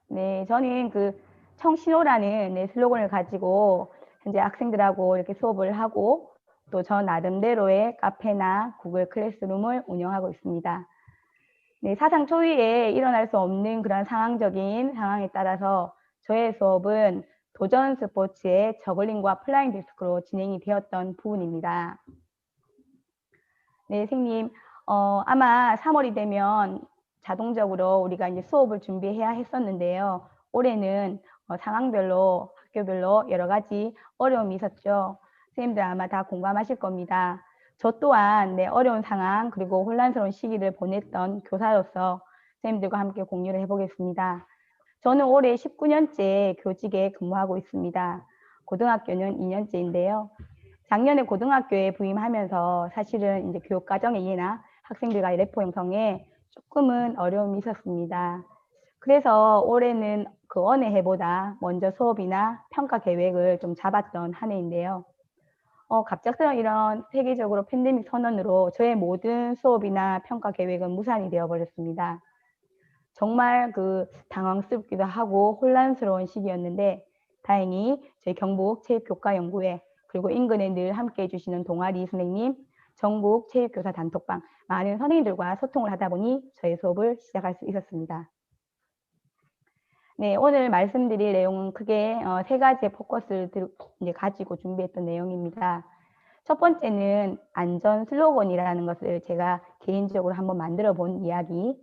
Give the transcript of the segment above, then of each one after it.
네, 저는 그 청신호라는 네, 슬로건을 가지고 현재 학생들하고 이렇게 수업을 하고 또 저 나름대로의 카페나 구글 클래스룸을 운영하고 있습니다. 네, 사상 초유에 일어날 수 없는 그런 상황적인 상황에 따라서 저의 수업은 도전 스포츠의 저글링과 플라잉 디스크로 진행이 되었던 부분입니다. 네, 선생님, 아마 3월이 되면 자동적으로 우리가 이제 수업을 준비해야 했었는데요. 올해는 상황별로 학교별로 여러 가지 어려움이 있었죠. 선생님들 아마 다 공감하실 겁니다. 저 또한 네, 어려운 상황 그리고 혼란스러운 시기를 보냈던 교사로서 선생님들과 함께 공유를 해보겠습니다. 저는 올해 19년째 교직에 근무하고 있습니다. 고등학교는 2년째인데요. 작년에 고등학교에 부임하면서 사실은 이제 교육 과정의 이해나 학생들과의 레포 형성에 조금은 어려움이 있었습니다. 그래서 올해는 그 어느 해보다 먼저 수업이나 평가 계획을 좀 잡았던 한 해인데요. 갑작스러운 이런 세계적으로 팬데믹 선언으로 저의 모든 수업이나 평가 계획은 무산이 되어버렸습니다. 정말 그 당황스럽기도 하고 혼란스러운 시기였는데 다행히 저희 경북 체육교과연구회 그리고 인근에 늘 함께 해주시는 동아리 선생님, 전국 체육교사 단톡방 많은 선생님들과 소통을 하다 보니 저희 수업을 시작할 수 있었습니다. 네, 오늘 말씀드릴 내용은 크게 세 가지의 포커스를 이제 가지고 준비했던 내용입니다. 첫 번째는 안전 슬로건이라는 것을 제가 개인적으로 한번 만들어 본 이야기.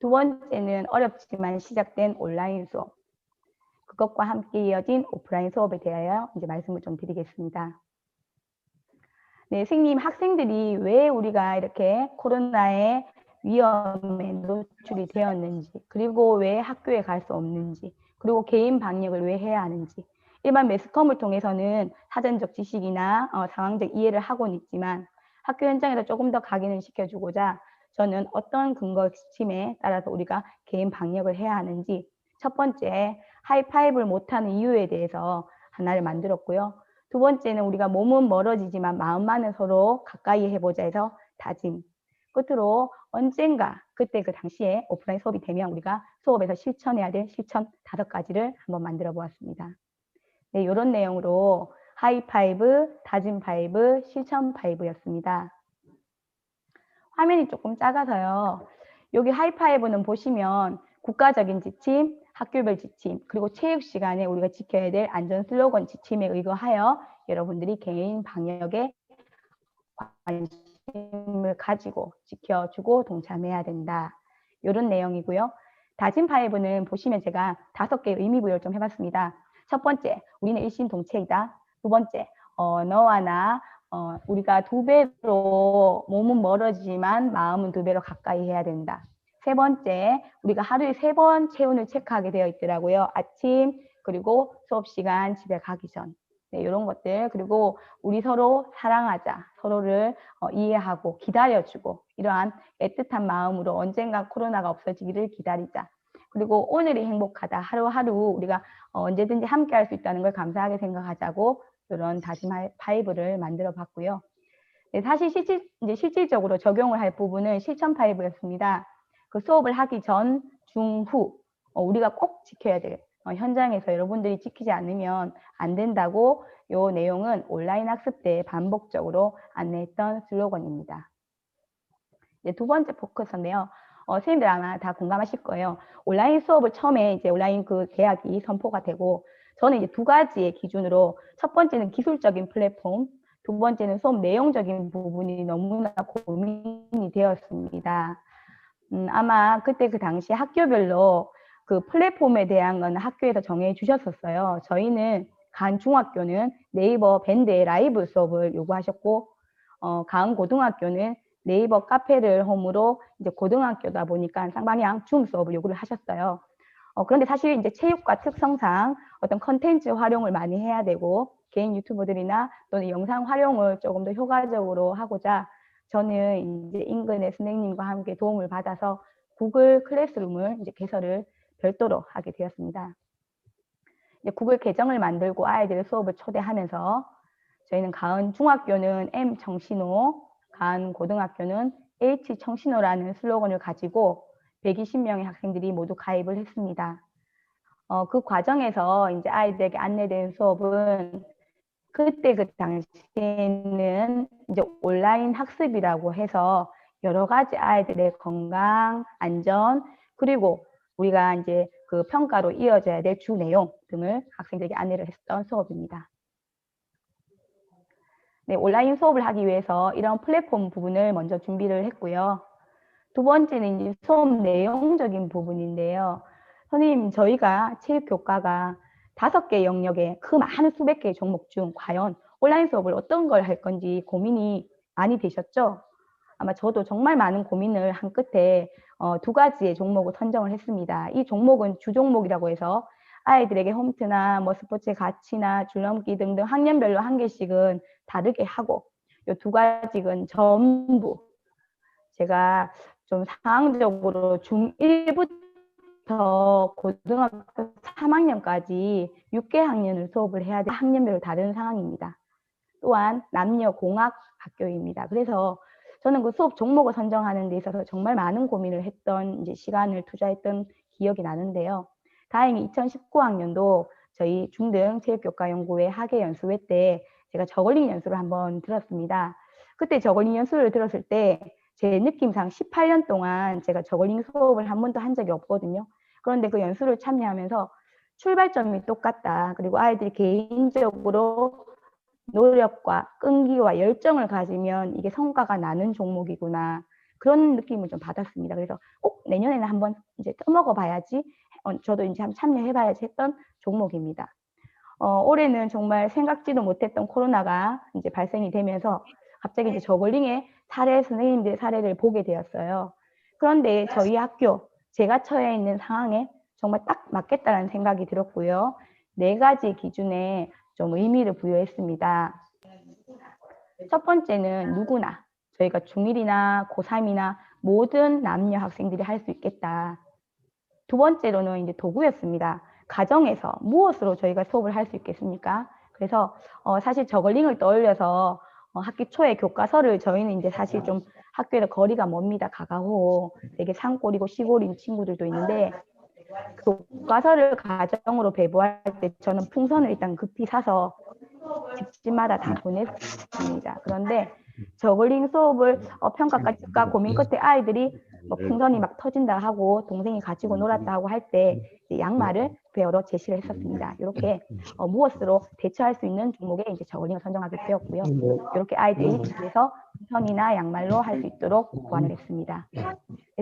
두 번째는 어렵지만 시작된 온라인 수업. 그것과 함께 이어진 오프라인 수업에 대하여 이제 말씀을 좀 드리겠습니다. 네, 선생님, 학생들이 왜 우리가 이렇게 코로나의 위험에 노출이 되었는지, 그리고 왜 학교에 갈 수 없는지, 그리고 개인 방역을 왜 해야 하는지, 일반 매스컴을 통해서는 사전적 지식이나 상황적 이해를 하고는 있지만 학교 현장에서 조금 더 각인을 시켜주고자 저는 어떤 근거 지침에 따라서 우리가 개인 방역을 해야 하는지 첫 번째 하이파이브를 못하는 이유에 대해서 하나를 만들었고요. 두 번째는 우리가 몸은 멀어지지만 마음만은 서로 가까이 해보자 해서 다짐. 끝으로 언젠가 그때 그 당시에 오프라인 수업이 되면 우리가 수업에서 실천해야 될 실천 5가지를 한번 만들어 보았습니다. 네, 이런 내용으로 하이파이브, 다짐 파이브, 실천 파이브였습니다. 화면이 조금 작아서요. 여기 하이파이브는 보시면 국가적인 지침, 학교별 지침, 그리고 체육 시간에 우리가 지켜야 될 안전 슬로건 지침에 의거하여 여러분들이 개인 방역에 관심을 가지고 지켜주고 동참해야 된다. 이런 내용이고요. 다짐 파이브는 보시면 제가 5개의 의미 부여를 좀 해봤습니다. 첫 번째, 우리는 일심동체이다. 두 번째, 너와 나 우리가 2배로 몸은 멀어지지만 마음은 2배로 가까이 해야 된다. 세 번째, 우리가 하루에 3번 체온을 체크하게 되어 있더라고요. 아침, 그리고 수업 시간, 집에 가기 전. 네, 이런 것들. 그리고 우리 서로 사랑하자. 서로를 이해하고 기다려주고 이러한 애틋한 마음으로 언젠가 코로나가 없어지기를 기다리자. 그리고 오늘이 행복하다. 하루하루 우리가 언제든지 함께 할 수 있다는 걸 감사하게 생각하자고 이런 다짐 파이브를 만들어 봤고요. 네, 사실 실질적으로 적용을 할 부분은 실천 파이브였습니다. 그 수업을 하기 전, 중, 후 우리가 꼭 지켜야 될 현장에서 여러분들이 지키지 않으면 안 된다고 이 내용은 온라인 학습 때 반복적으로 안내했던 슬로건입니다. 이제 두 번째 포커스인데요. 선생님들 아마 다 공감하실 거예요. 온라인 수업을 처음에 이제 온라인 그 계약이 선포가 되고 저는 이제 2가지의 기준으로 첫 번째는 기술적인 플랫폼, 두 번째는 수업 내용적인 부분이 너무나 고민이 되었습니다. 아마 그때 그 당시 학교별로 그 플랫폼에 대한 건 학교에서 정해 주셨었어요. 저희는 간 중학교는 네이버 밴드의 라이브 수업을 요구하셨고, 간 고등학교는 네이버 카페를 홈으로 이제 고등학교다 보니까 쌍방향 줌 수업을 요구를 하셨어요. 그런데 사실 이제 체육과 특성상 어떤 컨텐츠 활용을 많이 해야 되고, 개인 유튜버들이나 또는 영상 활용을 조금 더 효과적으로 하고자 저는 이제 인근의 선생님과 함께 도움을 받아서 구글 클래스룸을 이제 개설을 별도로 하게 되었습니다. 이제 구글 계정을 만들고 아이들의 수업을 초대하면서 저희는 가은 중학교는 M 청신호, 가은 고등학교는 H 청신호라는 슬로건을 가지고 120명의 학생들이 모두 가입을 했습니다. 그 과정에서 이제 아이들에게 안내된 수업은 그때 그 당시에는 이제 온라인 학습이라고 해서 여러 가지 아이들의 건강, 안전, 그리고 우리가 이제 그 평가로 이어져야 될 주 내용 등을 학생들에게 안내를 했던 수업입니다. 네, 온라인 수업을 하기 위해서 이런 플랫폼 부분을 먼저 준비를 했고요. 두 번째는 이제 수업 내용적인 부분인데요. 선생님, 저희가 체육교과가 5개 영역의 그 많은 수백 개의 종목 중 과연 온라인 수업을 어떤 걸 할 건지 고민이 많이 되셨죠? 아마 저도 정말 많은 고민을 한 끝에 2가지의 종목을 선정을 했습니다. 이 종목은 주종목이라고 해서 아이들에게 홈트나 뭐 스포츠의 가치나 줄넘기 등등 학년별로 1개씩은 다르게 하고 이 2가지는 전부 제가 좀 상황적으로 중1부터 고등학교 3학년까지 6개 학년을 수업을 해야 돼 학년별로 다른 상황입니다. 또한 남녀 공학 학교입니다. 그래서 저는 그 수업 종목을 선정하는 데 있어서 정말 많은 고민을 했던 이제 시간을 투자했던 기억이 나는데요. 다행히 2019학년도 저희 중등 체육교과연구회 학예연수회 때 제가 저글링 연수를 한번 들었습니다. 그때 저글링 연수를 들었을 때 제 느낌상 18년 동안 제가 저글링 수업을 한 번도 한 적이 없거든요. 그런데 그 연수를 참여하면서 출발점이 똑같다. 그리고 아이들이 개인적으로 노력과 끈기와 열정을 가지면 이게 성과가 나는 종목이구나. 그런 느낌을 좀 받았습니다. 그래서 내년에는 한번 이제 떠먹어 봐야지. 저도 이제 한번 참여해 봐야지 했던 종목입니다. 올해는 정말 생각지도 못했던 코로나가 이제 발생이 되면서 갑자기 이제 저글링의 선생님들의 사례를 보게 되었어요. 그런데 저희 학교, 제가 처해 있는 상황에 정말 딱 맞겠다는 생각이 들었고요. 4가지 기준에 좀 의미를 부여했습니다. 첫 번째는 누구나 저희가 중1이나 고3이나 모든 남녀 학생들이 할 수 있겠다. 두 번째로는 이제 도구였습니다. 가정에서 무엇으로 저희가 수업을 할 수 있겠습니까? 그래서 사실 저글링을 떠올려서 학기 초에 교과서를 저희는 이제 사실 좀 학교에서 거리가 멉니다. 가까워 되게 산골이고 시골인 친구들도 있는데 교과서를 가정으로 배부할 때 저는 풍선을 일단 급히 사서 집집마다 다 보냈습니다. 그런데 저글링 수업을 평가까지 고민 끝에 아이들이 뭐 풍선이 막 터진다 하고 동생이 가지고 놀았다 하고 할 때 양말을 배우러 제시를 했었습니다. 이렇게 무엇으로 대처할 수 있는 종목에 이제 저글링을 선정하게 되었고요. 이렇게 아이들이 집에서 풍선이나 양말로 할 수 있도록 보완을 했습니다.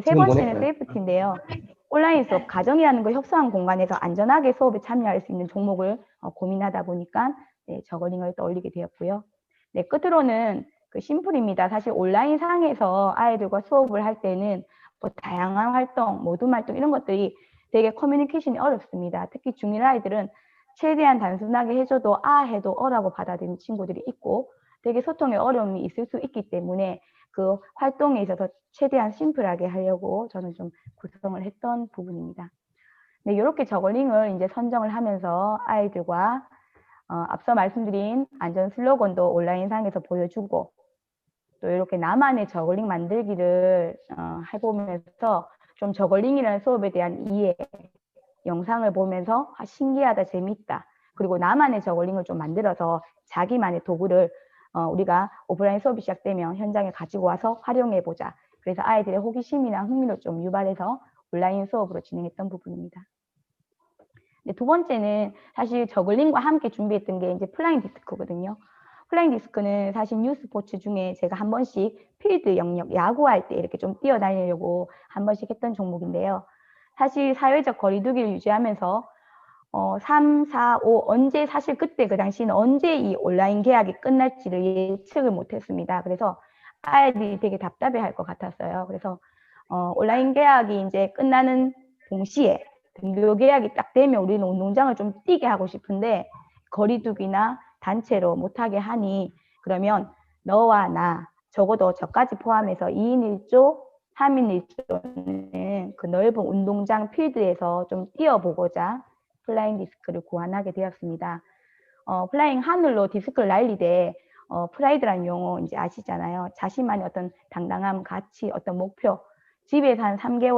세 번째는 세이프티인데요. 온라인 수업, 가정이라는 거 협소한 공간에서 안전하게 수업에 참여할 수 있는 종목을 고민하다 보니까 저글링을 떠올리게 되었고요. 네, 끝으로는 그 심플입니다. 사실 온라인 상에서 아이들과 수업을 할 때는 뭐 다양한 활동, 모둠 활동 이런 것들이 되게 커뮤니케이션이 어렵습니다. 특히 중1 아이들은 최대한 단순하게 해줘도 해도 어라고 받아들이는 친구들이 있고 되게 소통에 어려움이 있을 수 있기 때문에 그 활동에 있어서 최대한 심플하게 하려고 저는 좀 구성을 했던 부분입니다. 네, 이렇게 저글링을 이제 선정을 하면서 아이들과 앞서 말씀드린 안전 슬로건도 온라인상에서 보여주고 또 이렇게 나만의 저글링 만들기를 해보면서 좀 저글링이라는 수업에 대한 이해, 영상을 보면서 신기하다, 재밌다. 그리고 나만의 저글링을 좀 만들어서 자기만의 도구를 우리가 오프라인 수업이 시작되면 현장에 가지고 와서 활용해보자. 그래서 아이들의 호기심이나 흥미를 좀 유발해서 온라인 수업으로 진행했던 부분입니다. 네, 두 번째는 사실 저글링과 함께 준비했던 게 이제 플라잉 디스크거든요. 플라잉 디스크는 사실 뉴 스포츠 중에 제가 한 번씩 필드 영역, 야구할 때 이렇게 좀 뛰어다니려고 한 번씩 했던 종목인데요. 사실 사회적 거리두기를 유지하면서 3, 4, 5 언제 사실 그때 그 당시는 언제 이 온라인 계약이 끝날지를 예측을 못했습니다. 그래서 아이들이 되게 답답해할 것 같았어요. 그래서 온라인 계약이 이제 끝나는 동시에 등교 계약이 딱 되면 우리는 운동장을 좀 뛰게 하고 싶은데 거리두기나 단체로 못하게 하니 그러면 너와 나 적어도 저까지 포함해서 2인 1조, 3인 1조는 그 넓은 운동장 필드에서 좀 뛰어보고자 플라잉 디스크를 고안하게 되었습니다. 플라잉 하늘로 디스크를 날리되 프라이드라는 용어 이제 아시잖아요. 자신만의 어떤 당당함, 가치, 어떤 목표, 집에서 한 3개월